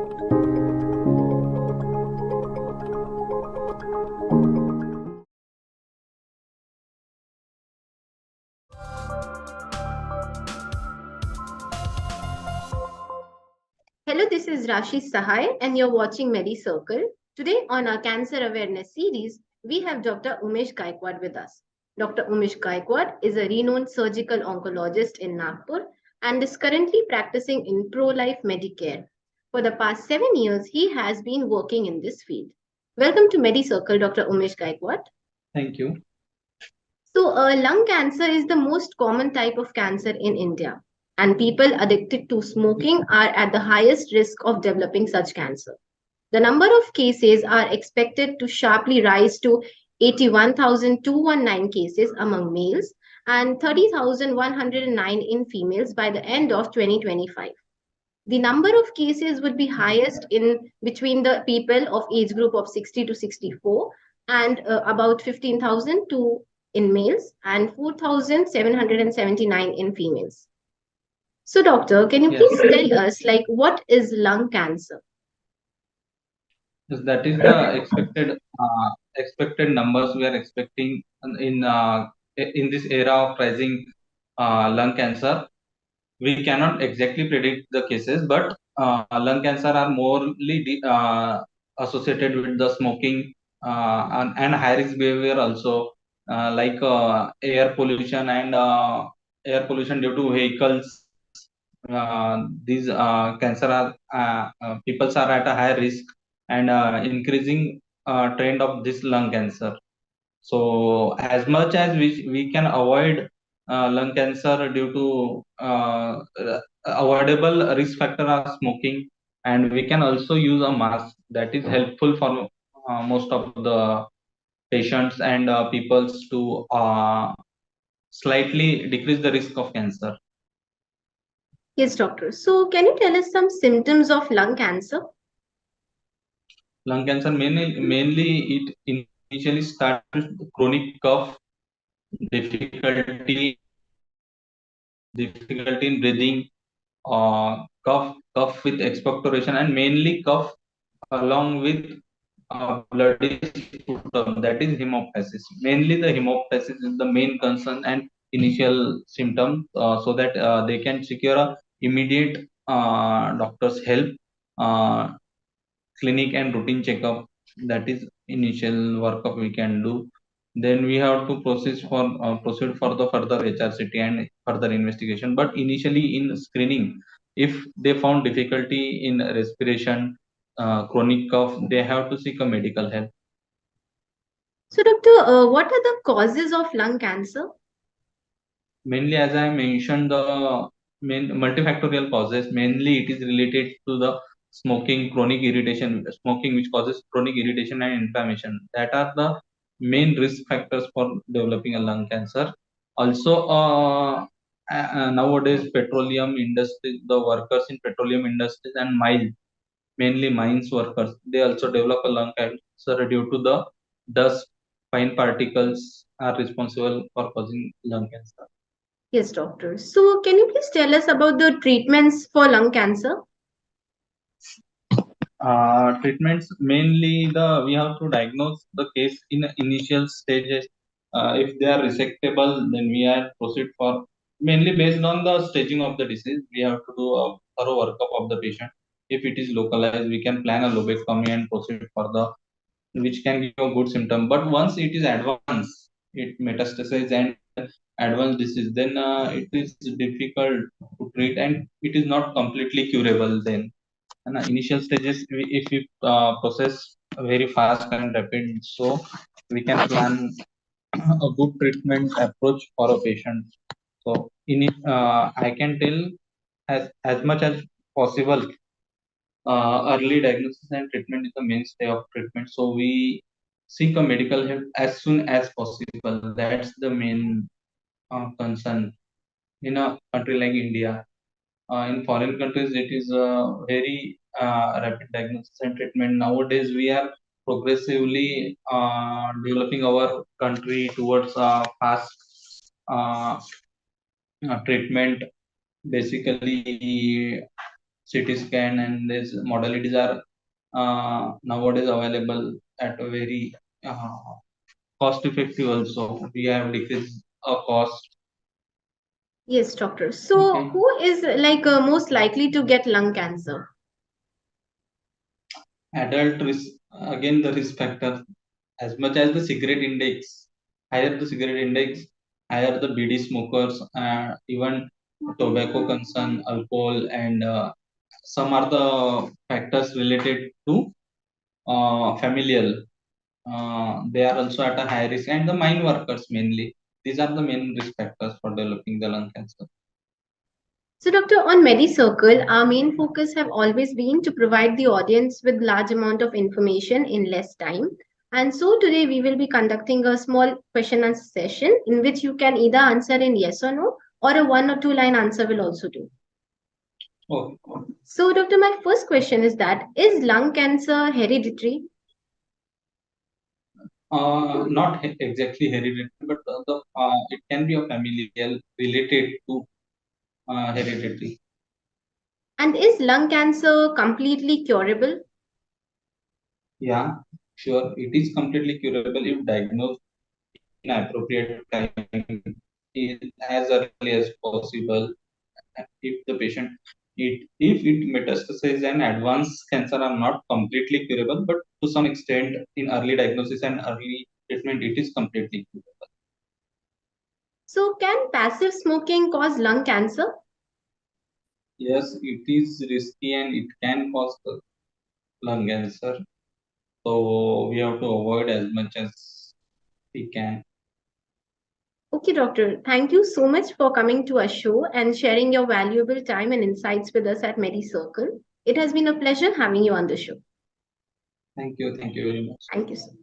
Hello, this is Rashi Sahai, and you're watching Medicircle. Today, on our cancer awareness series, we have Dr. Umesh Gaikwad with us. Dr. Umesh Gaikwad is a renowned surgical oncologist in Nagpur and is currently practicing in pro life Medicare. For the past 7 years, he has been working in this field. Welcome to Medicircle, Dr. Umesh Gaikwad. Thank you. So, lung cancer is the most common type of cancer in India, and people addicted to smoking are at the highest risk of developing such cancer. The number of cases are expected to sharply rise to 81,219 cases among males and 30,109 in females by the end of 2025. The number of cases would be highest in between the people of age group of 60 to 64 and about 15,000 in males and 4,779 in females. So doctor, can you Yes. please tell us like what is lung cancer? Yes, that is the expected numbers we are expecting in this era of rising lung cancer. We cannot exactly predict the cases, but lung cancer are associated with the smoking and high risk behavior also, like air pollution due to vehicles. These cancer are peoples are at a high risk and increasing trend of this lung cancer. So as much as we can avoid lung cancer due to avoidable risk factor are smoking, and we can also use a mask that is helpful for most of the patients and peoples to slightly decrease the risk of cancer. Yes, doctor. So can you tell us some symptoms of lung cancer? Lung cancer mainly it initially starts with chronic cough, difficulty difficulty in breathing, cough with expectoration, and mainly cough along with bloody sputum, that is hemoptysis. Mainly the hemoptysis is the main concern and initial symptom, so that they can secure a immediate doctor's help, uh, clinic and routine checkup. That is initial workup we can do. Then we have to proceed for the further HRCT and further investigation. But initially in screening, if they found difficulty in respiration, chronic cough, they have to seek a medical help. So doctor, what are the causes of lung cancer? Mainly, as I mentioned, the main multifactorial causes. Mainly, it is related to the smoking, chronic irritation, smoking which causes chronic irritation and inflammation. That are the main risk factors for developing a lung cancer. Also, nowadays, petroleum industry, the workers in petroleum industries and mainly mines workers, they also develop a lung cancer due to the dust, fine particles are responsible for causing lung cancer. Yes, doctor. So can you please tell us about the treatments for lung cancer? Treatments mainly the we have to diagnose the case in initial stages. If they are resectable, then we are proceed for mainly based on the staging of the disease. We have to do a thorough workup of the patient. If it is localized, we can plan a lobectomy and proceed for the which can give a good symptom. But once it is advanced, it metastasizes and advanced disease, then it is difficult to treat and it is not completely curable then. And initial stages, if we process very fast and rapid, so we can plan a good treatment approach for a patient. So in it, I can tell as much as possible, early diagnosis and treatment is the mainstay of treatment. So we seek a medical help as soon as possible. That's the main concern in a country like India. In foreign countries, it is a very rapid diagnosis and treatment. Nowadays, we are progressively developing our country towards fast treatment. Basically, CT scan, and these modalities are nowadays available at a very cost effective also. We have decreased a cost. Yes, doctor. So, Okay. who is most likely to get lung cancer? Adult risk, again the risk factor, as much as the cigarette index, higher the cigarette index, higher the BD smokers, even tobacco concern, alcohol, and some are the factors related to familial. They are also at a high risk, and the mine workers mainly. These are the main risk factors for developing the lung cancer. So, doctor, on Medicircle, our main focus have always been to provide the audience with large amount of information in less time. And so today we will be conducting a small question answer session in which you can either answer in yes or no, or a 1 or 2 line answer will also do. Okay. So, doctor, my first question is that is lung cancer hereditary? Not exactly hereditary, but it can be a familial related to hereditary. And is lung cancer completely curable? Yeah, sure. It is completely curable if diagnosed in appropriate time, as early as possible. If the patient, if it metastasizes and advanced cancer are not completely curable, but to some extent in early diagnosis and early treatment, it is completely curable. So, can passive smoking cause lung cancer? Yes, it is risky and it can cause lung cancer. So we have to avoid as much as we can. Okay, doctor. Thank you so much for coming to our show and sharing your valuable time and insights with us at Medicircle. It has been a pleasure having you on the show. Thank you. Thank you very much. Thank you so much.